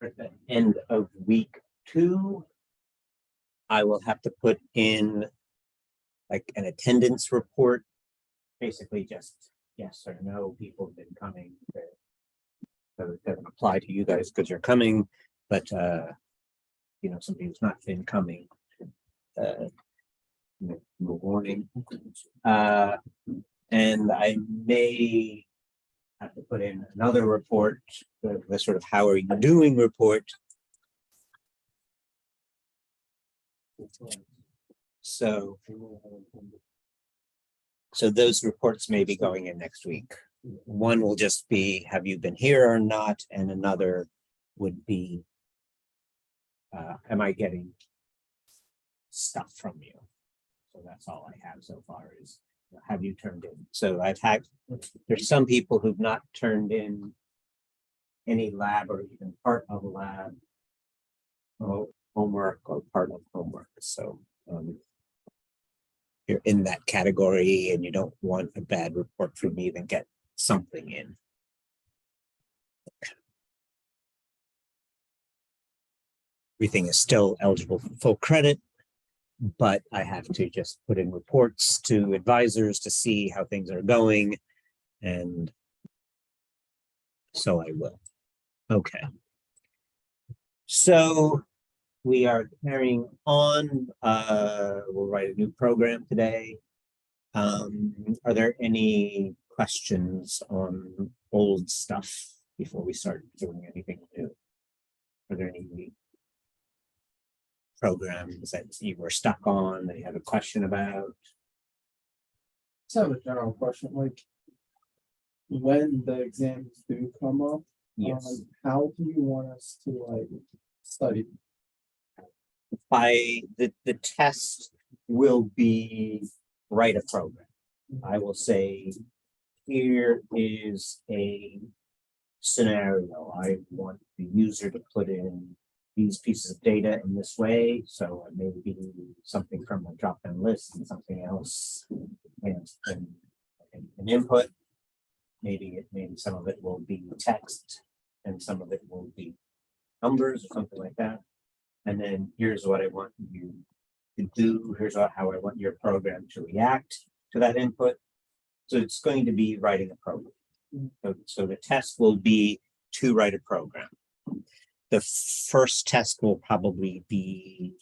at the end of week 2, I will have to put in like an attendance report, basically just yes or no, people have been coming. So it doesn't apply to you guys because you're coming, but somebody who's not been coming, no warning. And I may have to put in another report, the sort of how are you doing report. So those reports may be going in next week. One will just be, have you been here or not? And another would be, am I getting stuff from you? So that's all I have so far is, have you turned in? So there's some people who've not turned in any lab or even part of a lab homework or part of homework. So you're in that category and you don't want a bad report from me, then get something in. Everything is still eligible for full credit, but I have to just put in reports to advisors to see how things are going, and so I will. Okay. So we are carrying on. We'll write a new program today. Are there any questions on old stuff before we start doing anything new? Are there any programs that you were stuck on that you have a question about? Just have a general question, like when the exams do come up, Yes. How do you want us to like study? By the test will be write a program. I will say, here is a scenario. I want the user to put in these pieces of data in this way. So it may be something from a drop-down list and something else and an input. Maybe some of it will be text and some of it will be numbers or something like that. And then here's what I want you to do. Here's how I want your program to react to that input. So it's going to be writing a program. So the test will be to write a program. The first test will probably be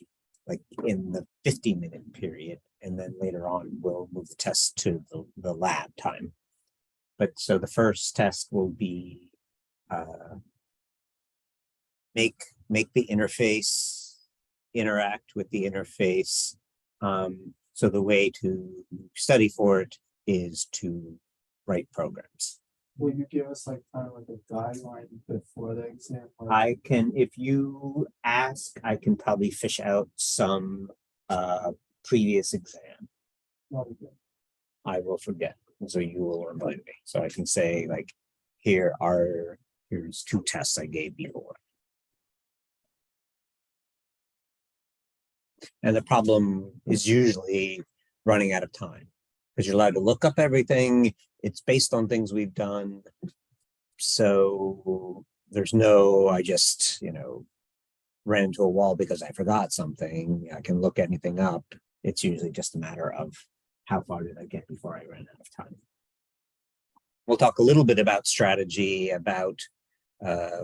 like in the 50-minute period. And then later on, we'll move the test to the lab time. But so the first test will be make the interface interact with the interface. So the way to study for it is to write programs. Will you give us like kind of like a guideline before the exam? I can, if you ask, I can probably fish out some previous exam. I will forget, so you will remind me. So I can say like, here's 2 tests I gave before. And the problem is usually running out of time because you're allowed to look up everything. It's based on things we've done. So there's no, I just, ran into a wall because I forgot something. I can look anything up. It's usually just a matter of how far did I get before I ran out of time. We'll talk a little bit about strategy, about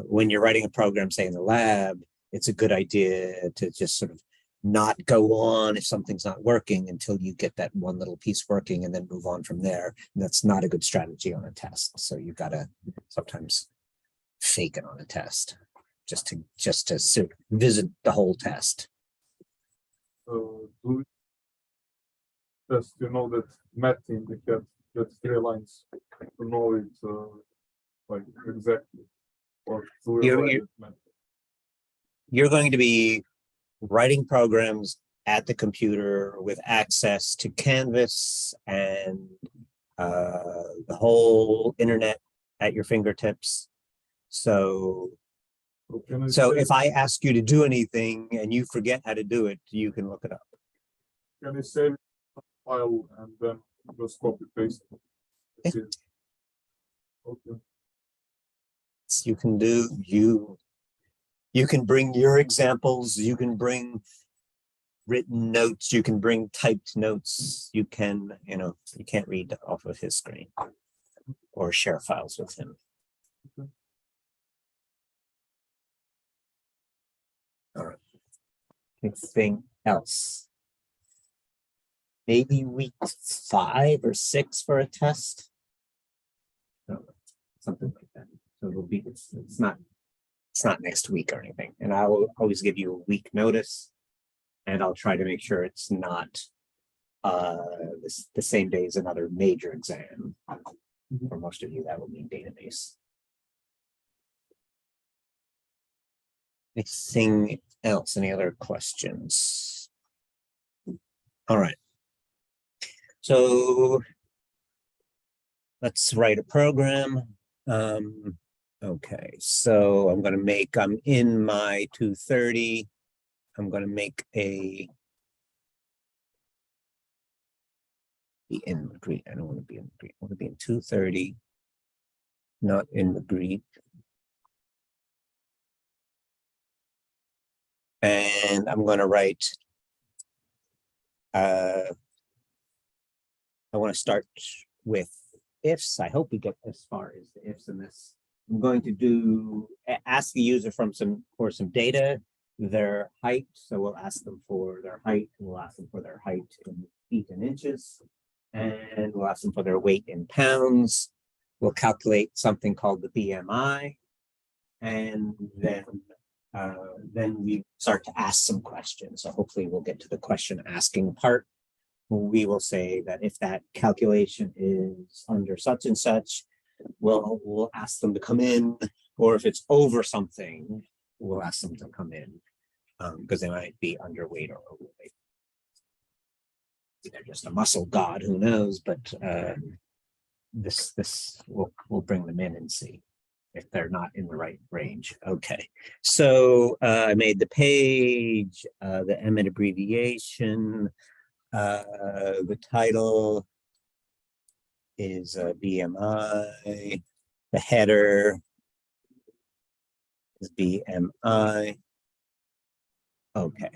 when you're writing a program, say in the lab, it's a good idea to just sort of not go on if something's not working until you get that one little piece working and then move on from there. And that's not a good strategy on a test. So you've got to sometimes fake it on a test just to sort of visit the whole test. Just that math indicate that 3 lines to know it like exactly, or you're going to be writing programs at the computer with access to Canvas and the whole internet at your fingertips. So if I ask you to do anything and you forget how to do it, you can look it up. Can you save a file and then just copy paste? Yeah. Okay. You can do You can bring your examples, you can bring written notes, you can bring typed notes, you can, you can't read off of his screen or share files with him. All right. Anything else? Maybe week 5 or 6 for a test. No, something like that. So it'll be, it's not next week or anything. And I will always give you a week notice. And I'll try to make sure it's not the same day as another major exam. For most of you, that will mean database. Anything else? Any other questions? All right. So let's write a program. Okay, so I'm in my 230. I'm going to make be in the Greek. I don't want to be in the Greek. I want to be in 230, not in the Greek. And I'm going to write, I want to start with ifs. I hope we get as far as the ifs in this. I'm going to ask the user for some data, their height. So we'll ask them for their height, and we'll ask them for their height in feet and inches, and we'll ask them for their weight in pounds. We'll calculate something called the BMI, and then we start to ask some questions. So hopefully we'll get to the question asking part. We will say that if that calculation is under such and such, we'll ask them to come in, or if it's over something, we'll ask them to come in because they might be underweight or overweight. They're just a muscle god, who knows? But we'll bring them in and see if they're not in the right range. Okay, so I made the page, the Emmett abbreviation. The title is BMI. The header is BMI. Okay.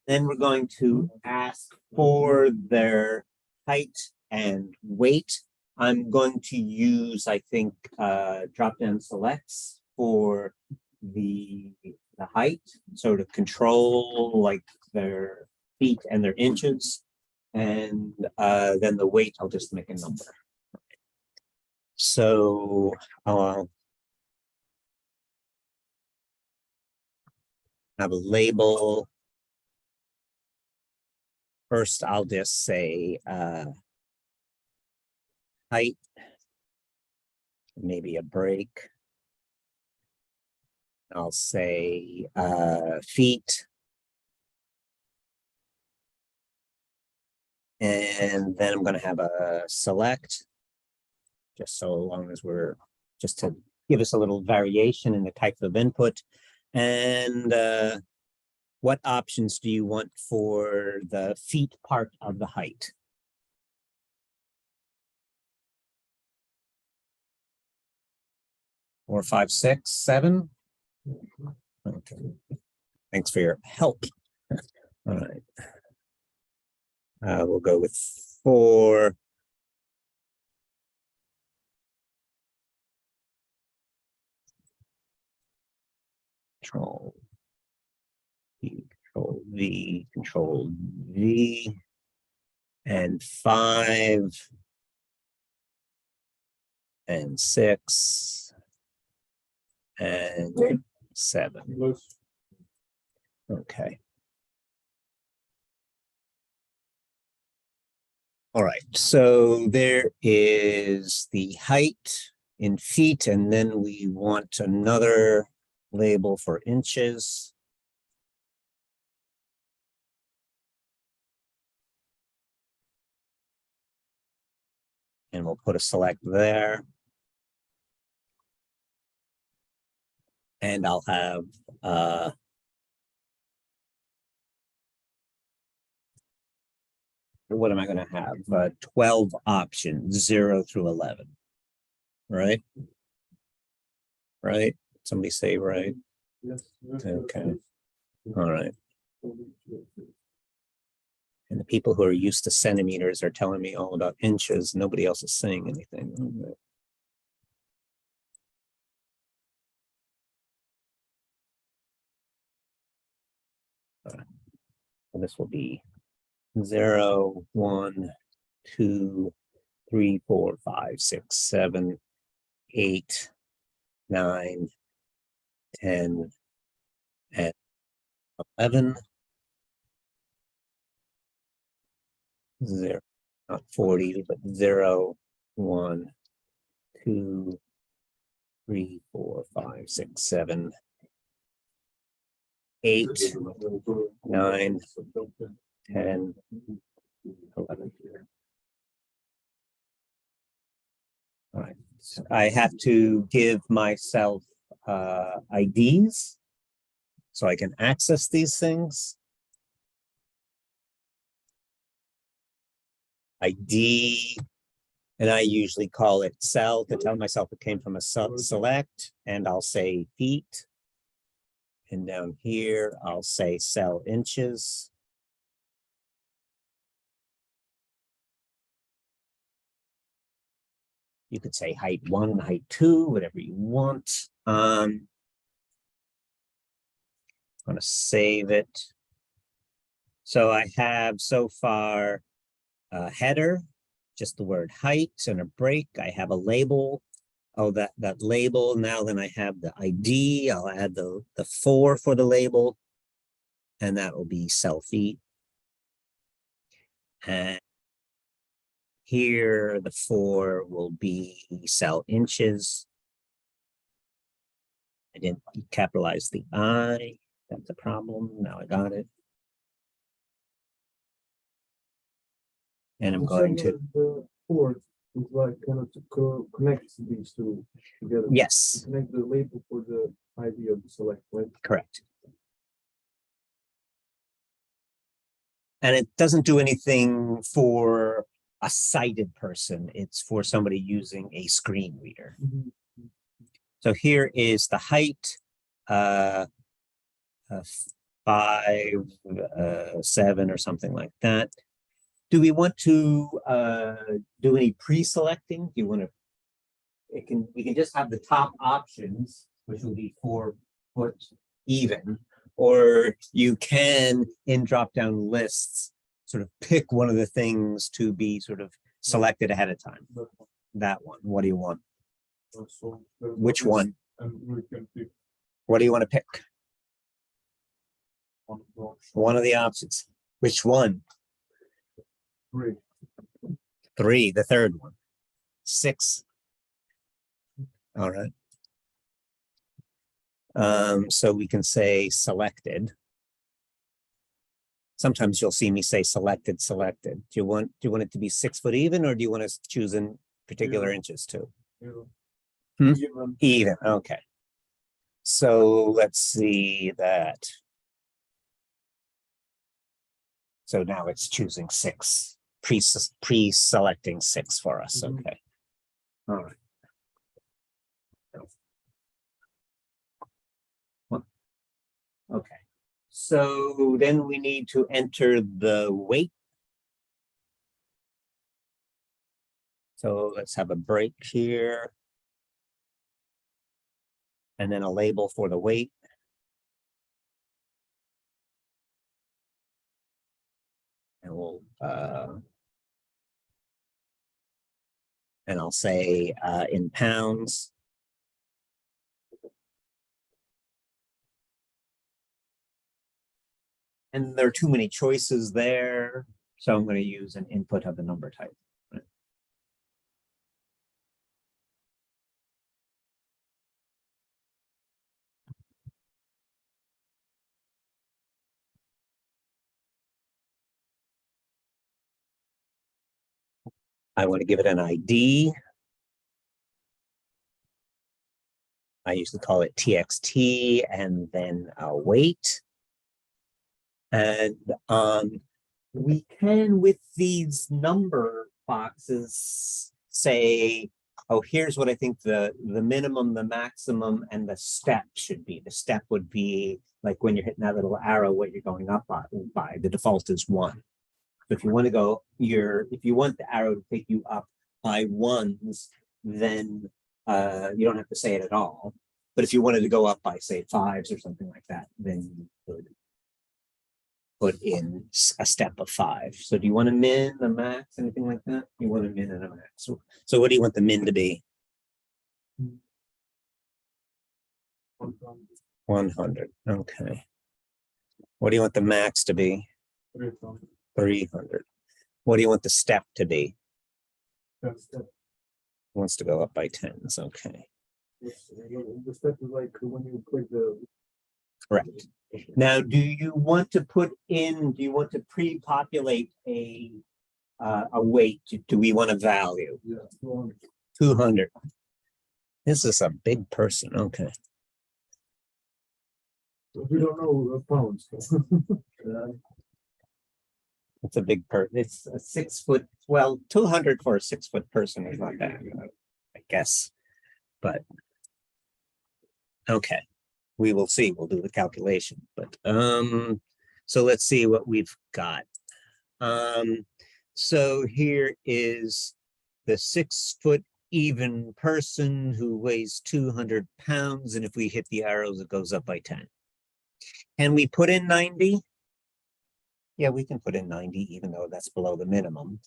Then we're going to ask for their height and weight. I'm going to use, I think, drop-down selects for the height, so to control like their feet and their inches, and then the weight, I'll just make a number. So I'll have a label. First, I'll just say height, maybe a break. I'll say feet. And then I'm going to have a select, just so long as just to give us a little variation in the type of input. And what options do you want for the feet part of the height? Or 5, 6, 7? Okay. Thanks for your help. All right. We'll go with 4. Control V, Control V, Control V, and 5, and 6, and 7. Okay. All right, so there is the height in feet, and then we want another label for inches. And we'll put a select there. And I'll have what am I going to have? 12 options, 0 through 11. Right? Right? Somebody say right. Yes. Okay. All right. And the people who are used to centimeters are telling me all about inches. Nobody else is saying anything. So this will be 0, 1, 2, 3, 4, 5, 6, 7, 8, 9, 10, and 11. 0, not 40, but 0, 1, 2, 3, 4, 5, 6, 7, 8, 9, 10, 11. All right. So I have to give myself IDs so I can access these things. ID, and I usually call it cell to tell myself it came from a select, and I'll say feet. And down here, I'll say cell inches. You could say height 1, height 2, whatever you want. I'm going to save it. So I have so far a header, just the word height, and a break. I have a label. Oh, that label. Now then I have the ID. I'll add the 4 for the label, and that will be cell feet. And here the 4 will be cell inches. I didn't capitalize the I. That's a problem. Now I got it. And I'm going to. The port is like kind of to connect these two together. Yes, Connect the label for the ID of the select, right? correct. And it doesn't do anything for a sighted person. It's for somebody using a screen reader. So here is the height, 5, 7 or something like that. Do we want to do any pre-selecting? Do you want to? We can just have the top options, which will be 4 foot even, or you can in drop-down lists sort of pick one of the things to be sort of selected ahead of time. That one. What do you want? So Which one? And we can pick What do you want to pick? one of those. One of the options. Which one? 3. 3, the third one. 6. All right. So we can say selected. Sometimes you'll see me say selected, selected. Do you want it to be 6 foot even, or do you want to choose in particular inches too? Hmm? Even, okay. So let's see that. So now it's choosing 6, pre-selecting 6 for us. Okay. All right. Okay. So then we need to enter the weight. So let's have a break here. And then a label for the weight. And we'll and I'll say in pounds. And there are too many choices there, so I'm going to use an input of the number type. Right? I want to give it an ID. I usually call it TXT and then weight. And we can, with these number boxes, say oh, here's what I think the minimum, the maximum, and the step should be. The step would be like when you're hitting that little arrow, what you're going up by. The default is 1. So if you want to go, if you want the arrow to take you up by 1s, then you don't have to say it at all. But if you wanted to go up by, say, 5s or something like that, then you could put in a step of 5. So do you want a min, a max, anything like that? You want a min and a max. So what do you want the min to be? 100. Okay. What do you want the max to be? 300. What do you want the step to be? Wants to go up by 10s. Okay. The step is like when you click the. Correct. Now, do you want to pre-populate a weight? Do we want a value? Yeah. 200. This is a big person. Okay. We don't know pounds. It's a big person. It's a 6 foot. Well, 200 for a 6 foot person is not bad, I guess. But okay, we will see. We'll do the calculation. But so let's see what we've got. So here is the 6 foot even person who weighs 200 pounds, and if we hit the arrows, it goes up by 10. Can we put in 90? Yeah, we can put in 90, even though that's below the minimum.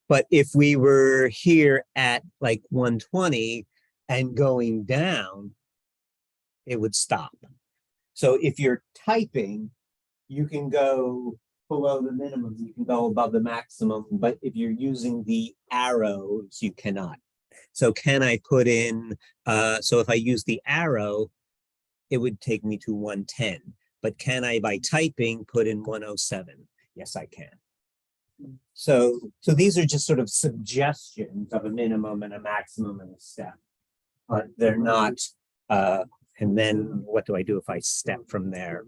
But if we were here at like 120 and going down, it would stop. So if you're typing, you can go below the minimum, you can go above the maximum, but if you're using the arrows, you cannot. So can I put in, so if I use the arrow, it would take me to 110. But can I, by typing, put in 107? Yes, I can. So these are just sort of suggestions of a minimum and a maximum and a step, but they're not, and then what do I do if I step from there?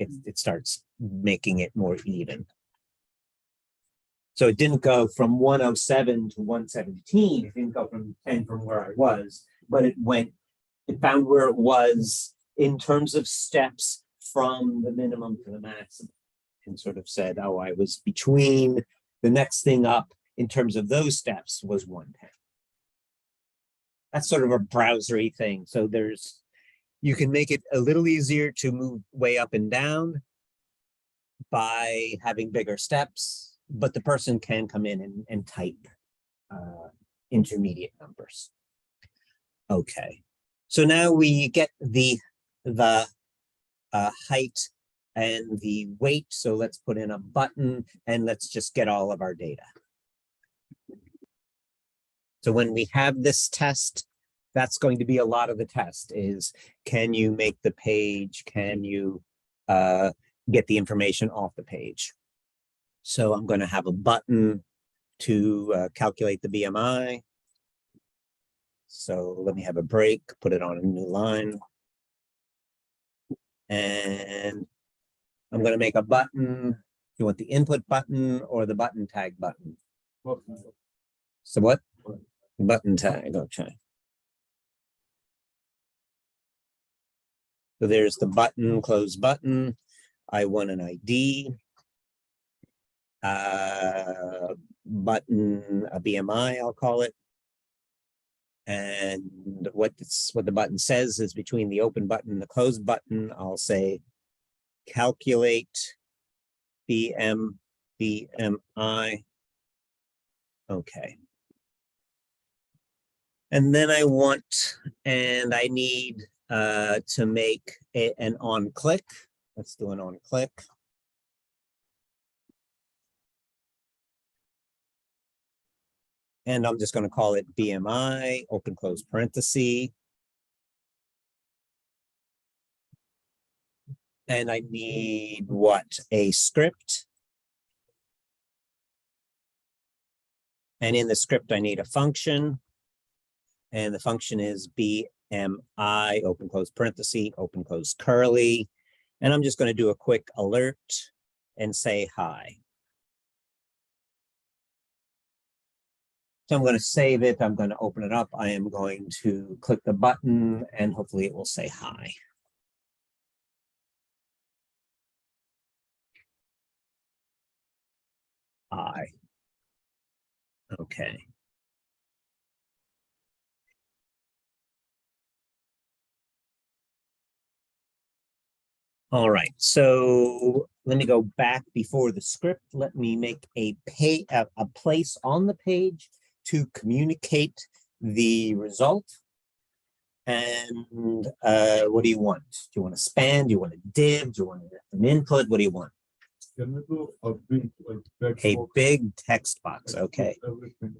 It starts making it more even. So it didn't go from 107 to 117. It didn't go from 10 from where I was, but it found where it was in terms of steps from the minimum to the maximum, and sort of said, oh, I was between the next thing up in terms of those steps was 110. That's sort of a browsery thing. So you can make it a little easier to move way up and down by having bigger steps, but the person can come in and type intermediate numbers. Okay, so now we get the height and the weight. So let's put in a button and let's just get all of our data. So when we have this test, that's going to be a lot of the test is, can you make the page? Can you get the information off the page? So I'm going to have a button to calculate the BMI. So let me have a break, put it on a new line. And I'm going to make a button. You want the input button or the button tag button? So what? Button tag, okay. So there's the button, close button. I want an ID. Button, a BMI, I'll call it. And what the button says is between the open button and the close button, I'll say calculate BMI. Okay. And then I need to make an on click. Let's do an on click. And I'm just going to call it BMI, open close parenthesis. And I need what? A script. And in the script, I need a function. And the function is BMI, open close parenthesis, open close curly. And I'm just going to do a quick alert and say hi. So I'm going to save it. I'm going to open it up. I am going to click the button and hopefully it will say hi. Hi. Okay. All right, so let me go back before the script. Let me make a place on the page to communicate the result. And what do you want? Do you want a span? Do you want a div? Do you want an input? What do you want? Can we do a big like text A box? big text box. Okay. Everything.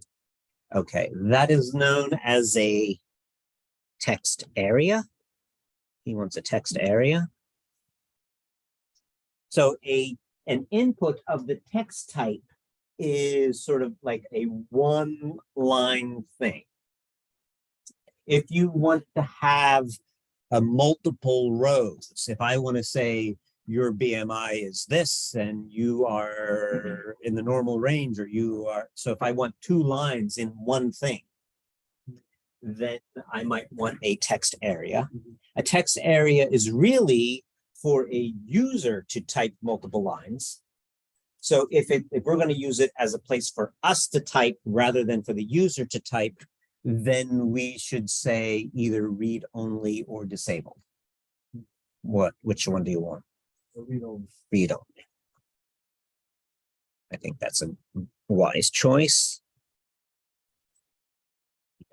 Okay, that is known as a text area. He wants a text area. So an input of the text type is sort of like a one-line thing. If you want to have a multiple rows, if I want to say your BMI is this and you are in the normal range, or you are, so if I want two lines in one thing, then I might want a text area. A text area is really for a user to type multiple lines. So if we're going to use it as a place for us to type rather than for the user to type, then we should say either read only or disabled. Which one do you want? Read only. Read only. I think that's a wise choice.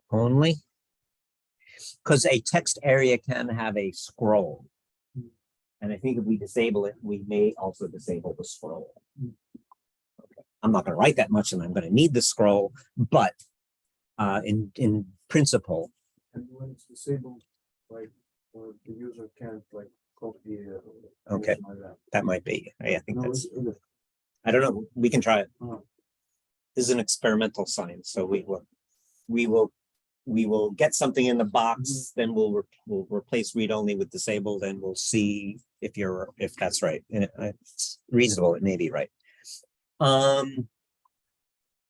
Only. Because a text area can have a scroll. And I think if we disable it, we may also disable the scroll. Okay. I'm not going to write that much and I'm going to need the scroll, but in principle. And when it's disabled, like the user can't like copy. Okay, like that. That might be. I think No, that's. is it? I don't know. We can try it. Oh. This is an experimental science, so we will get something in the box, then we'll replace read only with disabled, and we'll see if that's right. And it's reasonable. It may be right.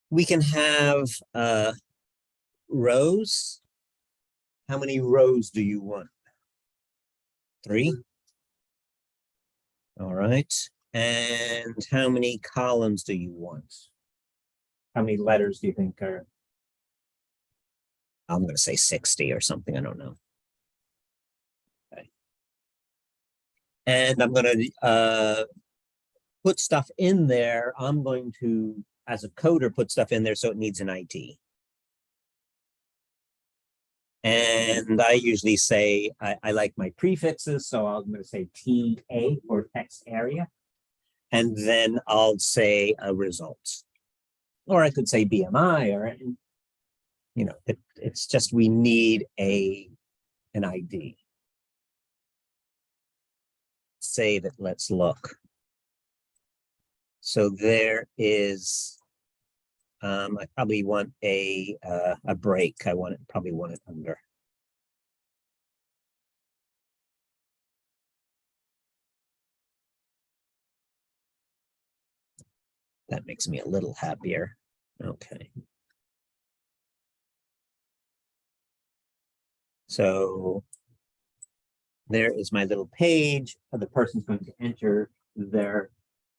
We can have rows. How many rows do you want? 3. All right. And how many columns do you want? How many letters do you think are? I'm going to say 60 or something. I don't know. Okay. And I'm going to put stuff in there. I'm going to, as a coder, put stuff in there so it needs an ID. And I usually say, I like my prefixes, so I'm going to say TA for text area. And then I'll say a result. Or I could say BMI, or, you know, it's just we need an ID. Save it, let's look. So there is, I probably want a break. Probably want it under. That makes me a little happier. Okay. So there is my little page. The person's going to enter their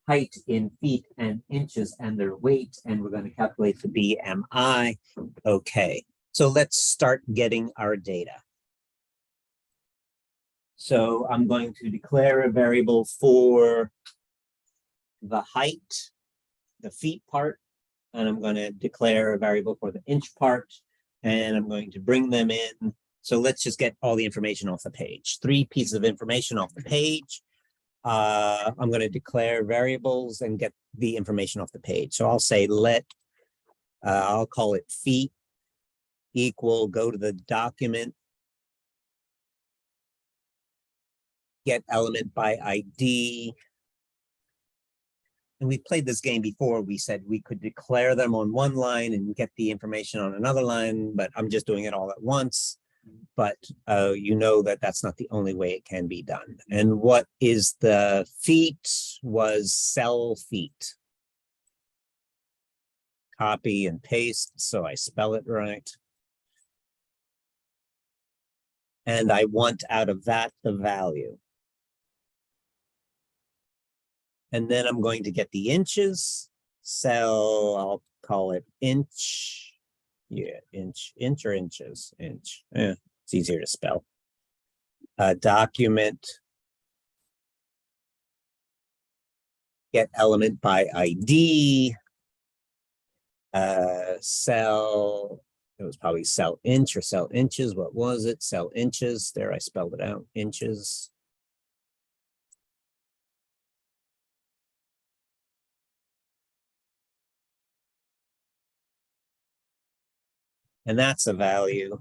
height in feet and inches and their weight, and we're going to calculate the BMI. Okay, so let's start getting our data. So I'm going to declare a variable for the height, the feet part, and I'm going to declare a variable for the inch part, and I'm going to bring them in. So let's just get all the information off the page. 3 pieces of information off the page. I'm going to declare variables and get the information off the page. So I'll say I'll call it feet equal, go to the document, get element by ID. And we played this game before. We said we could declare them on one line and get the information on another line, but I'm just doing it all at once. But you know that that's not the only way it can be done. And what is the feet was cell feet. copy and paste so I spell it right. And I want out of that the value. And then I'm going to get the inches. Cell, I'll call it inch. Yeah, inch or inches, inch. It's easier to spell. Document. Get element by ID. Cell, it was probably cell inch or cell inches. What was it? Cell inches. There, I spelled it out. Inches. And that's a value.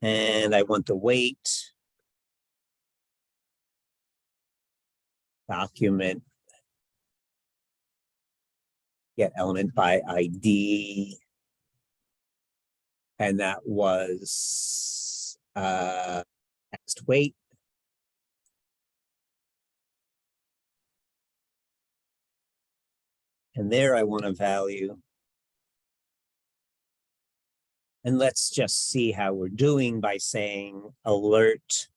And I want the weight. Document. Get element by ID. And that was next weight. And there I want a value. And let's just see how we're doing by saying alert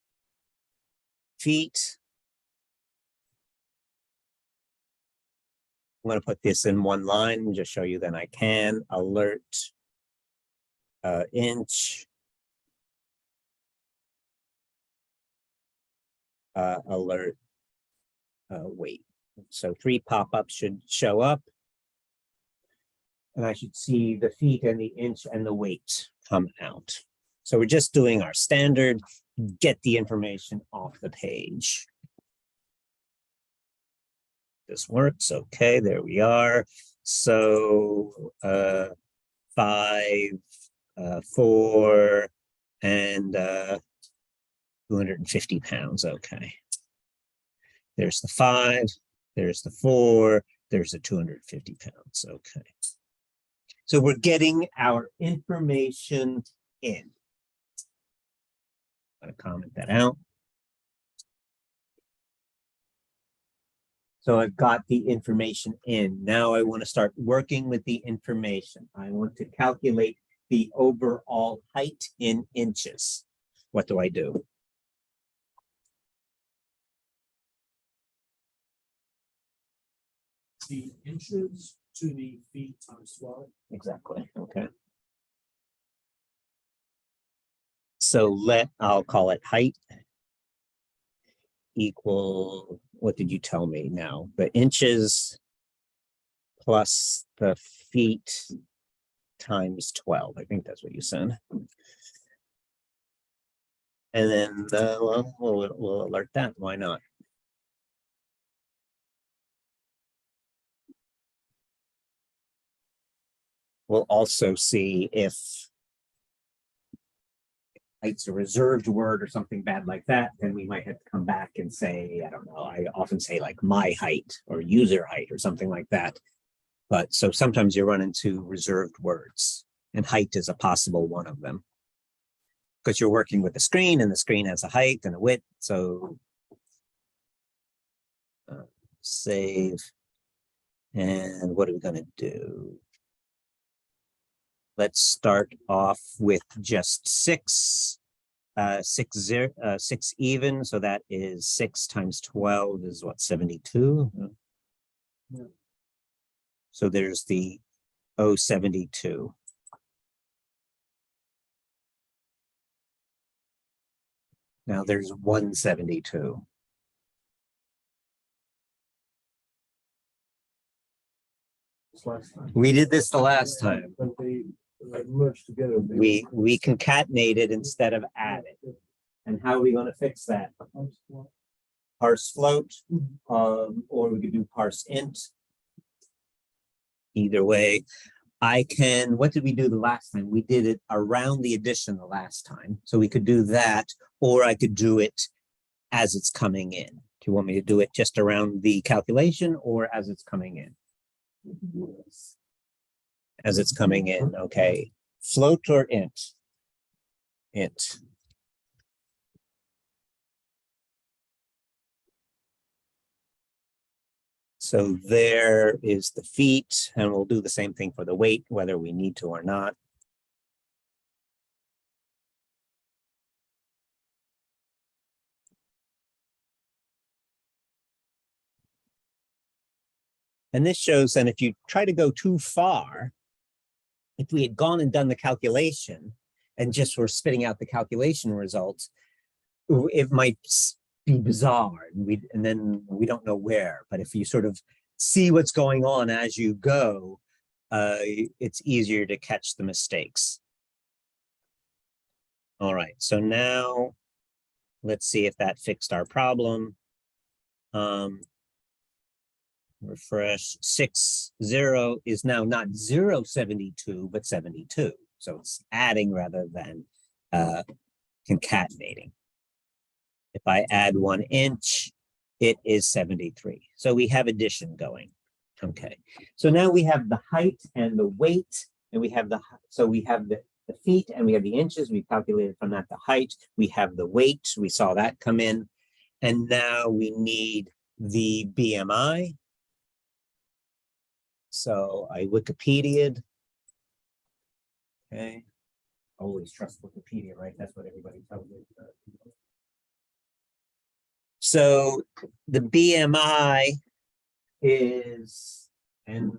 feet. I'm going to put this in one line and just show you then I can. Alert inch. Alert weight. So 3 pop-ups should show up. And I should see the feet and the inch and the weight come out. So we're just doing our standard, get the information off the page. This works, okay, there we are. So 5, 4, and 250 pounds, okay. There's the 5, there's the 4, there's the 250 pounds, okay. So we're getting our information in. I'm going to comment that out. So I've got the information in. Now I want to start working with the information. I want to calculate the overall height in inches. What do I do? The inches to the feet times 12. Exactly, okay. So I'll call it height equal, what did you tell me now? The inches plus the feet times 12. I think that's what you said. And then well, we'll alert that. Why not? We'll also see if height's a reserved word or something bad like that, then we might have to come back and say, I don't know, I often say like my height or user height or something like that. But so sometimes you run into reserved words, and height is a possible one of them. Because you're working with the screen, and the screen has a height and a width. So save. And what are we going to do? Let's start off with just 6 even. So that is 6 times 12 is what, 72? Yeah. So there's the 072. Now there's 172. We did this the last time. But they merged together. We concatenated instead of added. And how are we going to fix that? Parse float, or we could do parse int. Either way, I can, what did we do the last time? We did it around the addition the last time. So we could do that, or I could do it as it's coming in. Do you want me to do it just around the calculation or as it's coming in? As it's coming in, okay. Float or int? Int. So there is the feet, and we'll do the same thing for the weight, whether we need to or not. And this shows that if you try to go too far, if we had gone and done the calculation and just were spitting out the calculation results, it might be bizarre, and then we don't know where. But if you sort of see what's going on as you go, it's easier to catch the mistakes. All right, so now let's see if that fixed our problem. Refresh 6,0 is now not 0.72, but 72. So it's adding rather than concatenating. If I add 1 inch, it is 73. So we have addition going. Okay. So now we have the height and the weight, and we have the feet and we have the inches. We calculated from that the height. We have the weight. We saw that come in. And now we need the BMI. So I Wikipedia'd. Okay. Always trust Wikipedia, right? That's what everybody tells me. So the BMI is, and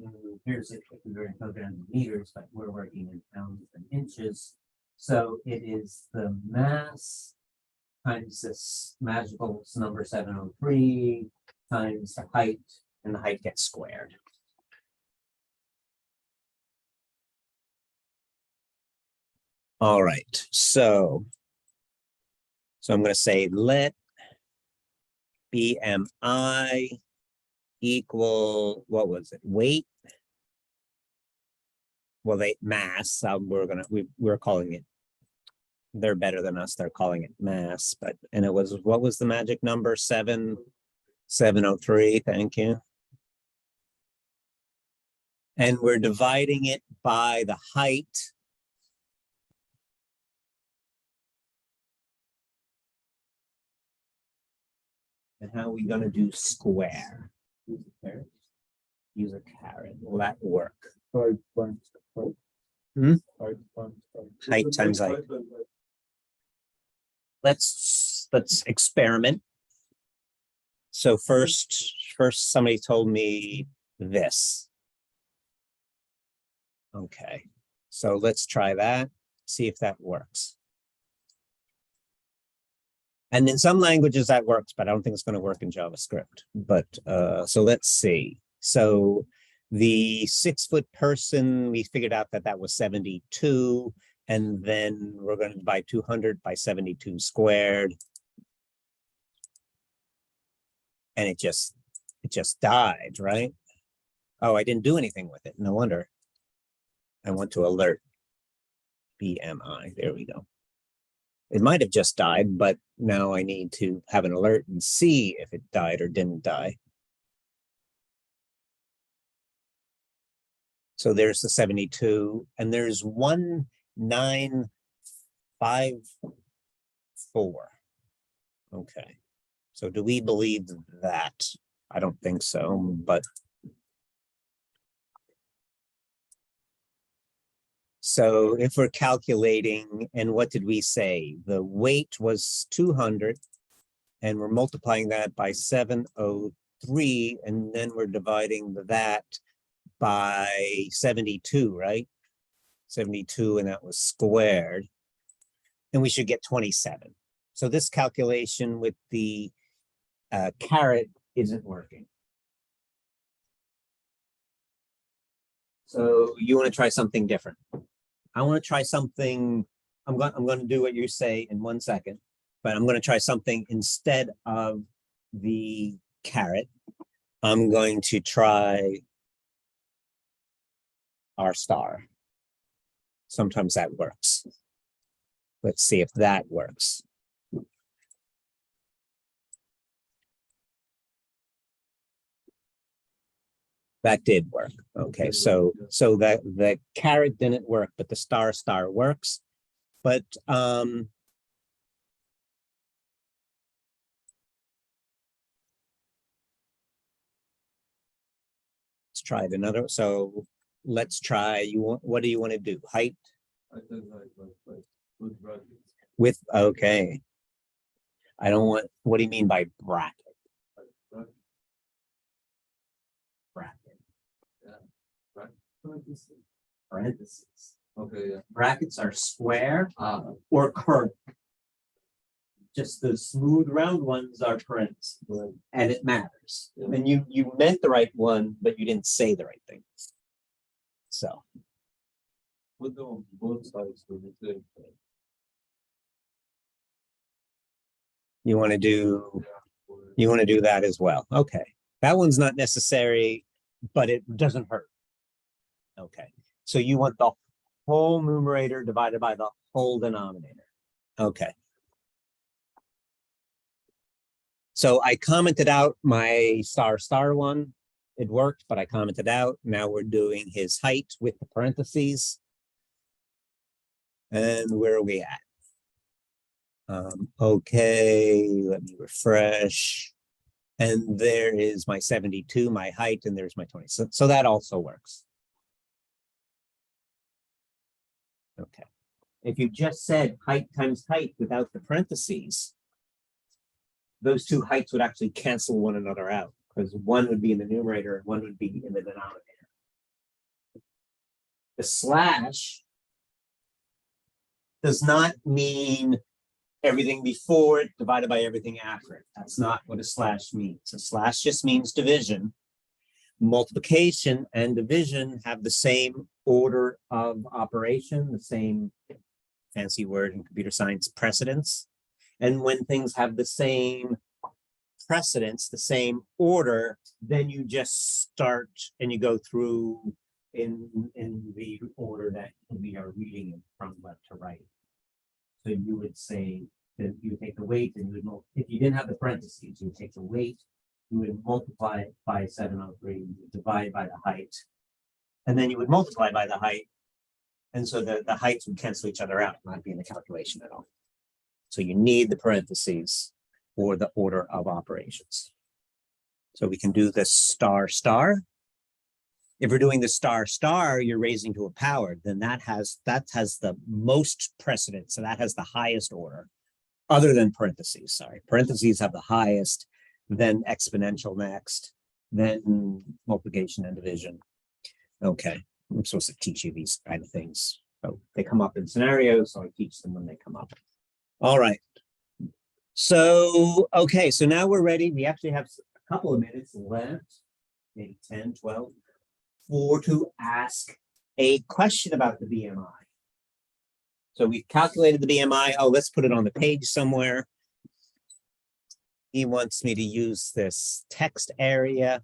here's it, we're going to go down to meters, but we're working in pounds and inches. So it is the mass times this magical number 703 times the height, and the height gets squared. All right, so I'm going to say let BMI equal, what was it, weight? Well, mass, we're calling it, they're better than us, they're calling it mass, but, and it was, what was the magic number? 703, thank you. And we're dividing it by the height. And how are we going to do square? Use a caret. Will that work? Height times height. Hmm? Height times height. Height times height. Let's experiment. So first somebody told me this. Okay, so let's try that. See if that works. And in some languages that works, but I don't think it's going to work in JavaScript. But so let's see. So the 6-foot person, we figured out that that was 72. And then we're going to divide 200 by 72 squared. And it just died, right? Oh, I didn't do anything with it. No wonder. I want to alert BMI. There we go. It might have just died, but now I need to have an alert and see if it died or didn't die. So there's the 72, and there's 1954. Okay. So do we believe that? I don't think so, but. So if we're calculating, and what did we say? The weight was 200, and we're multiplying that by 703, and then we're dividing that by 72, right? 72, and that was squared. And we should get 27. So this calculation with the caret isn't working. So you want to try something different. I want to try something. I'm going to do what you say in 1 second, but I'm going to try something instead of the caret. I'm going to try R star. Sometimes that works. Let's see if that works. That did work. Okay, so that the caret didn't work, but the star works. But try it another. So let's try. What do you want to do? Height with, okay. I don't want, what do you mean by bracket? Bracket. Parentheses. Okay, yeah. Brackets are square or curved. Just the smooth round ones are parentheses, and it matters. And you meant the right one, but you didn't say the right thing. So Put them on both sides to the same thing. you want to do that as well. Okay, that one's not necessary, but it doesn't hurt. Okay, so you want the whole numerator divided by the whole denominator. Okay. So I commented out my star one. It worked, but I commented out. Now we're doing his height with the parentheses. And where are we at? Okay, let me refresh. And there is my 72, my height, and there's my 20. So that also works. Okay. If you just said height times height without the parentheses, those two heights would actually cancel one another out, because one would be in the numerator and one would be in the denominator. The slash does not mean everything before it divided by everything after it. That's not what a slash means. A slash just means division. Multiplication and division have the same order of operation, the same fancy word in computer science, precedence. And when things have the same precedence, the same order, then you just start and you go through in the order that we are reading it from left to right. So you would say that you would take the weight and you would, if you didn't have the parentheses, you would take the weight, you would multiply it by 703, you would divide by the height, and then you would multiply by the height. And so the heights would cancel each other out, not be in the calculation at all. So you need the parentheses for the order of operations. So we can do the star star. If we're doing the star star, you're raising to a power, then that has the most precedence. So that has the highest order, other than parentheses. Sorry, parentheses have the highest, then exponential next, then multiplication and division. Okay, I'm supposed to teach you these kind of things. So they come up in scenarios, so I teach them when they come up. All right. So, okay, so now we're ready. We actually have a couple of minutes left, maybe 10, 12, to ask a question about the BMI. So we've calculated the BMI. Oh, let's put it on the page somewhere. He wants me to use this text area.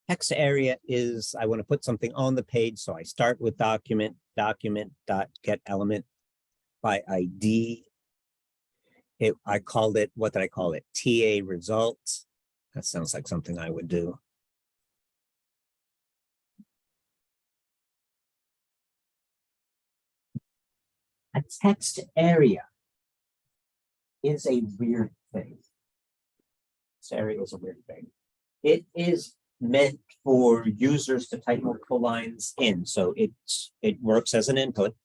Text area is, I want to put something on the page. So I start with document.getElement by ID. I called it, what did I call it? TA results. That sounds like something I would do. A text area is a weird thing. Text area is a weird thing. It is meant for users to type multiple lines in. So it works as an input.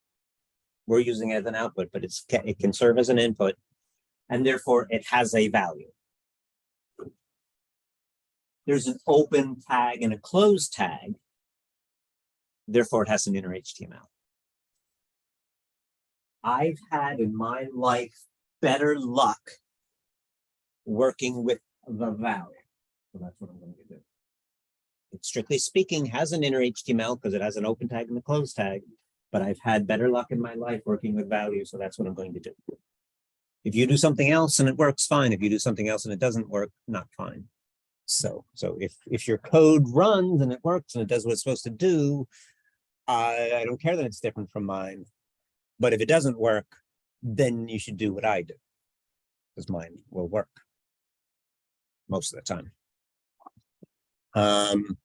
We're using it as an output, but it can serve as an input, and therefore it has a value. There's an open tag and a closed tag. Therefore, it has an inner HTML. I've had in my life better luck working with the value. So that's what I'm going to do. It, strictly speaking, has an inner HTML because it has an open tag and a closed tag, but I've had better luck in my life working with value, so that's what I'm going to do. If you do something else and it works, fine. If you do something else and it doesn't work, not fine. So if your code runs and it works and it does what it's supposed to do, I don't care that it's different from mine. But if it doesn't work, then you should do what I do, because mine will work most of the time.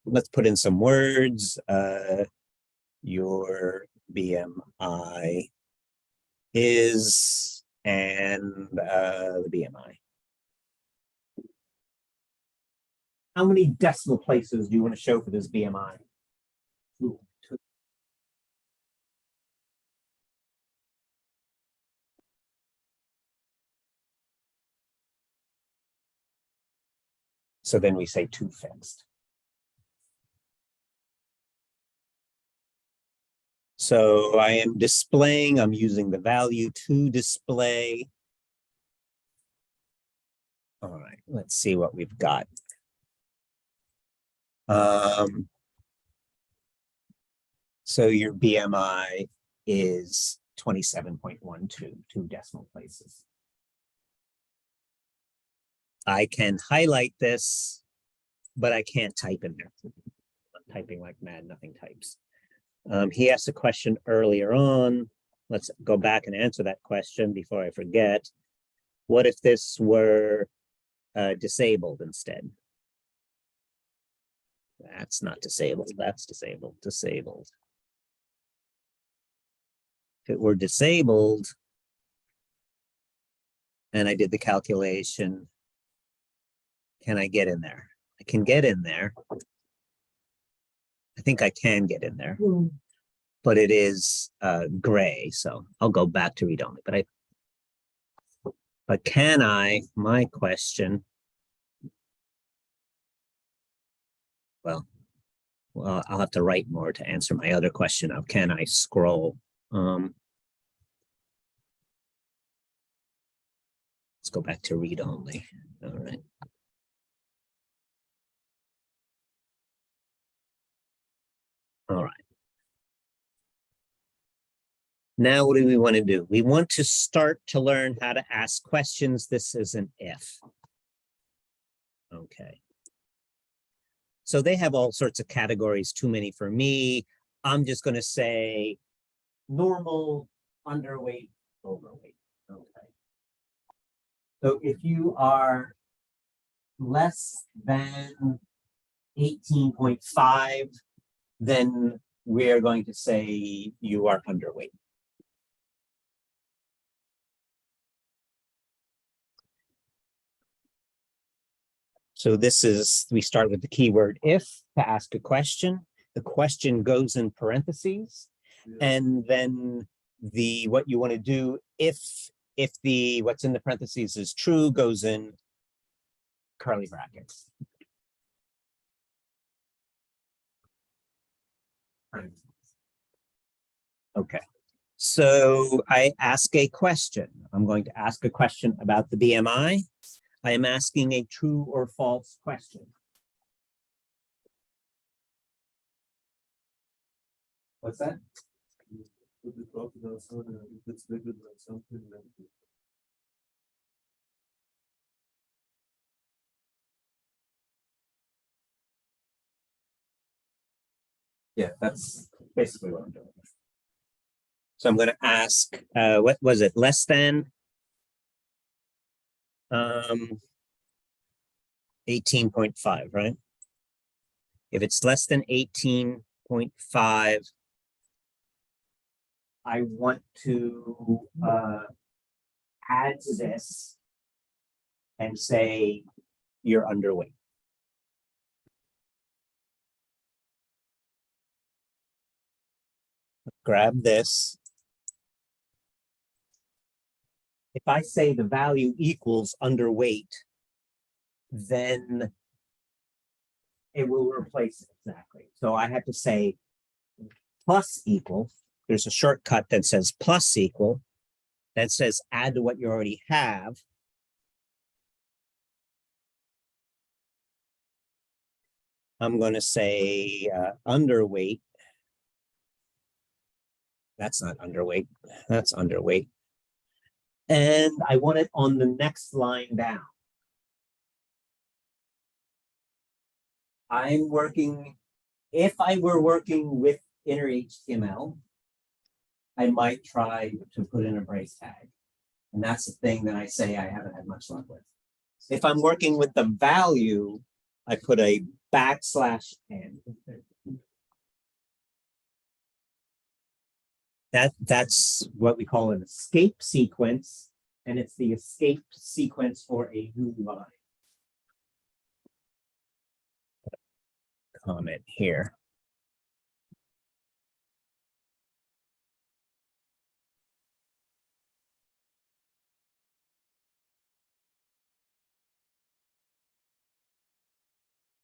Let's put in some words. Your BMI is, and the BMI. How many decimal places do you want to show for this BMI? Two. So then we say 2 fixed. So I am displaying, I'm using the value to display. All right, let's see what we've got. So your BMI is 27.12, 2 decimal places. I can highlight this, but I can't type in there. I'm typing like mad, nothing types. He asked a question earlier on. Let's go back and answer that question before I forget. What if this were disabled instead? That's not disabled, that's disabled, disabled. If it were disabled, and I did the calculation, can I get in there? I can get in there. I think I can get in there, but it is gray, so I'll go back to read only. But can I, my question, well, I'll have to write more to answer my other question of can I scroll? Let's go back to read only. All right. All right. Now, what do we want to do? We want to start to learn how to ask questions. This is an if. Okay. So they have all sorts of categories, too many for me. I'm just going to say normal, underweight, overweight. Okay. So if you are less than 18.5, then we're going to say you are underweight. So this is, we start with the keyword if to ask a question. The question goes in parentheses, and then what you want to do if the what's in the parentheses is true goes in curly brackets. Okay, so I ask a question. I'm going to ask a question about the BMI. I am asking a true or false question. What's that? Yeah, that's basically what I'm doing. So I'm going to ask, what was it, less than 18.5, right? If it's less than 18.5, I want to add to this and say you're underweight. Grab this. If I say the value equals underweight, then it will replace it exactly. So I have to say plus equal. There's a shortcut that says plus equal, that says add to what you already have. I'm going to say underweight. That's not underweight. That's underweight. And I want it on the next line down. I'm working, if I were working with inner HTML, I might try to put in a brace tag. And that's the thing that I say I haven't had much luck with. If I'm working with the value, I put a \n. That's what we call an escape sequence, and it's the escape sequence for a new line. comment here.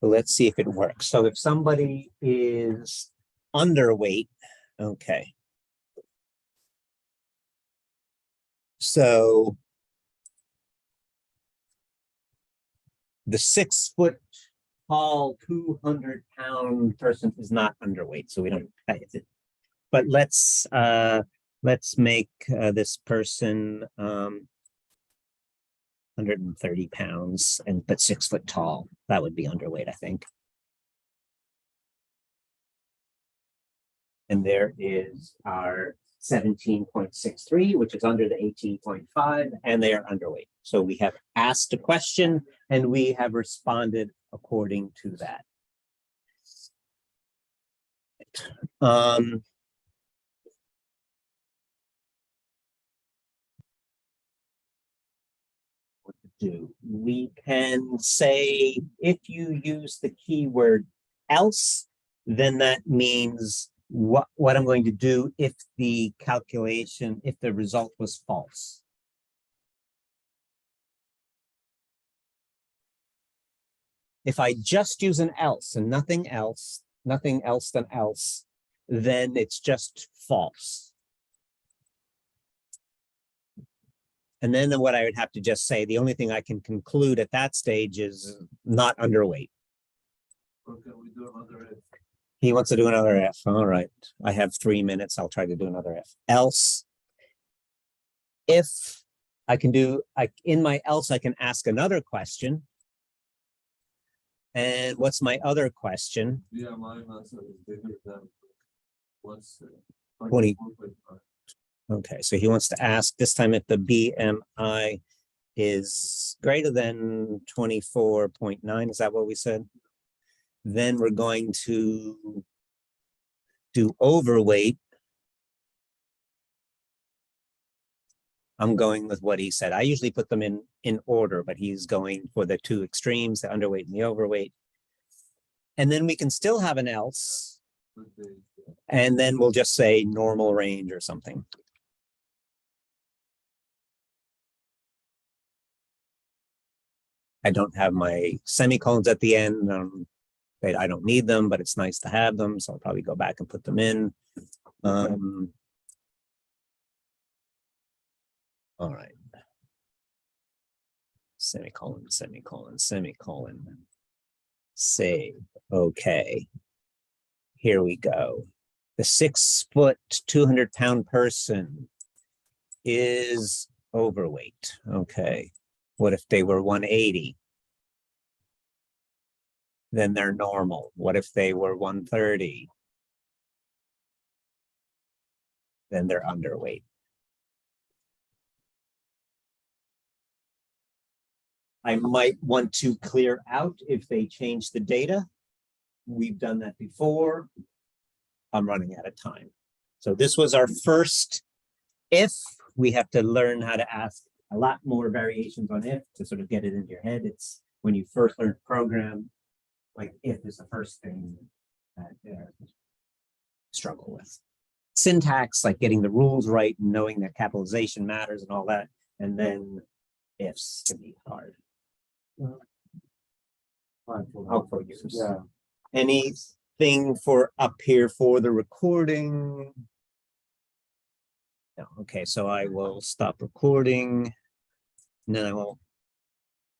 So let's see if it works. So if somebody is underweight, okay. So the 6 foot tall, 200-pound person is not underweight, so we don't. But let's make this person 130 pounds but 6 foot tall. That would be underweight, I think. And there is our 17.63, which is under the 18.5, and they are underweight. So we have asked a question and we have responded according to that. What to do? We can say if you use the keyword else, then that means what I'm going to do if the calculation, if the result was false. If I just use an else and nothing else than else, then it's just false. And then what I would have to just say, the only thing I can conclude at that stage is not underweight. Okay, we do another if. He wants to do another F. All right. I have 3 minutes. I'll try to do another F. Else, if I can do, in my else, I can ask another question. And what's my other question? Yeah, my answer is bigger than what's 20. 24.5. Okay, so he wants to ask this time if the BMI is greater than 24.9. Is that what we said? Then we're going to do overweight. I'm going with what he said. I usually put them in order, but he's going for the two extremes, the underweight and the overweight. And then we can still have an else. And then we'll just say normal range or something. I don't have my semicolons at the end. I don't need them, but it's nice to have them. So I'll probably go back and put them in. All right. Semicolon, semicolon, semicolon. Save. Okay. Here we go. The 6 foot, 200-pound person is overweight. Okay. What if they were 180? Then they're normal. What if they were 130? Then they're underweight. I might want to clear out if they change the data. We've done that before. I'm running out of time. So this was our first if. We have to learn how to ask a lot more variations on if to sort of get it into your head. It's when you first learn to program, like if is the first thing that struggle with. Syntax, like getting the rules right and knowing that capitalization matters and all that. And then ifs can be hard. Helpful use. Yeah. Anything for up here for the recording? No. Okay, so I will stop recording and then I will